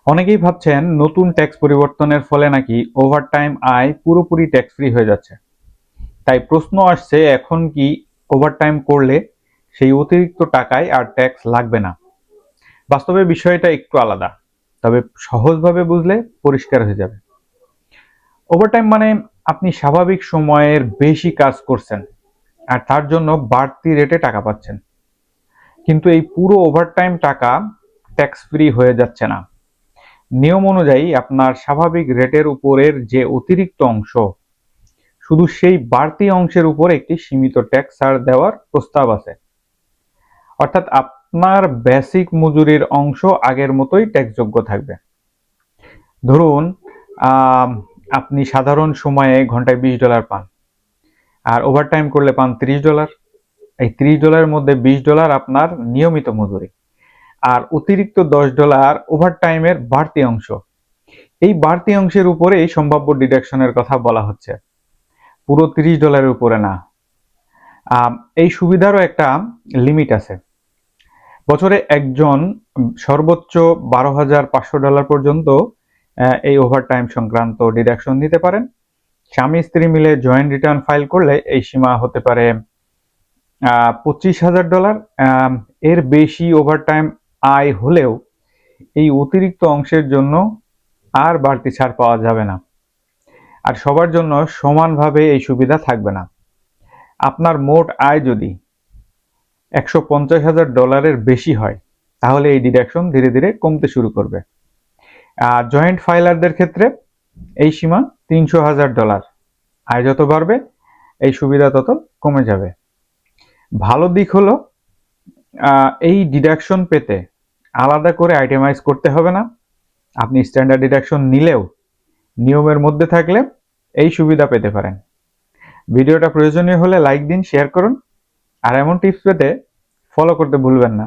অনেকেই ভাবছেন নতুন ট্যাক্স পরিবর্তনের ফলে নাকি ওভারটাইম আয় পুরোপুরি ট্যাক্স ফ্রি হয়ে যাচ্ছে। তাই প্রশ্ন আসছে, এখন কি ওভারটাইম করলে সেই অতিরিক্ত টাকায় আর ট্যাক্স লাগবে না? বাস্তবে বিষয়টা একটু আলাদা, তবে সহজভাবে বুঝলে পরিষ্কার হয়ে যাবে। ওভারটাইম মানে আপনি স্বাভাবিক সময়ের বেশি কাজ করছেন আর তার জন্য বাড়তি রেটে টাকা পাচ্ছেন, কিন্তু এই পুরো ওভারটাইম টাকা ট্যাক্স ফ্রি হয়ে যাচ্ছে না। নিয়ম অনুযায়ী আপনার স্বাভাবিক রেটের উপরের যে অতিরিক্ত অংশ, শুধু সেই বাড়তি অংশের উপর একটি সীমিত ট্যাক্স ছাড় দেওয়ার প্রস্তাব আছে। অর্থাৎ আপনার বেসিক মজুরির অংশ আগের মতোই ট্যাক্সযোগ্য থাকবে। ধরুন আপনি সাধারণ সময়ে ঘন্টায় $20 পান, আর ওভারটাইম করলে পান $30। এই $30 মধ্যে $20 আপনার নিয়মিত মজুরি, আর অতিরিক্ত $10 ওভারটাইমের বাড়তি অংশ। এই বাড়তি অংশের উপরেই সম্ভাব্য ডিডাকশনের কথা বলা হচ্ছে, পুরো $30 উপরে না। এই সুবিধারও একটা লিমিট আছে। বছরে একজন সর্বোচ্চ $12,500 পর্যন্ত এই ওভারটাইম সংক্রান্ত ডিডাকশন নিতে পারেন। স্বামী স্ত্রী মিলে জয়েন্ট রিটার্ন ফাইল করলে এই সীমা হতে পারে $25,000। এর বেশি ওভারটাইম আয় হলেও এই অতিরিক্ত অংশের জন্য আর বাড়তি ছাড় পাওয়া যাবে না, আর সবার জন্য সমানভাবে এই সুবিধা থাকবে না। আপনার মোট আয় যদি $150,000 বেশি হয়, তাহলে এই ডিডাকশন ধীরে ধীরে কমতে শুরু করবে। জয়েন্ট ফাইলারদের ক্ষেত্রে এই সীমা $300,000। আয় যত বাড়বে এই সুবিধা তত কমে যাবে। ভালো দিক হলো এই ডিডাকশন পেতে আলাদা করে আইটেমাইজ করতে হবে না। আপনি স্ট্যান্ডার্ড ডিডাকশন নিলেও নিয়মের মধ্যে থাকলে এই সুবিধা পেতে পারেন। ভিডিওটা প্রয়োজনীয় হলে লাইক দিন, শেয়ার করুন, আর এমন টিপস পেতে ফলো করতে ভুলবেন না।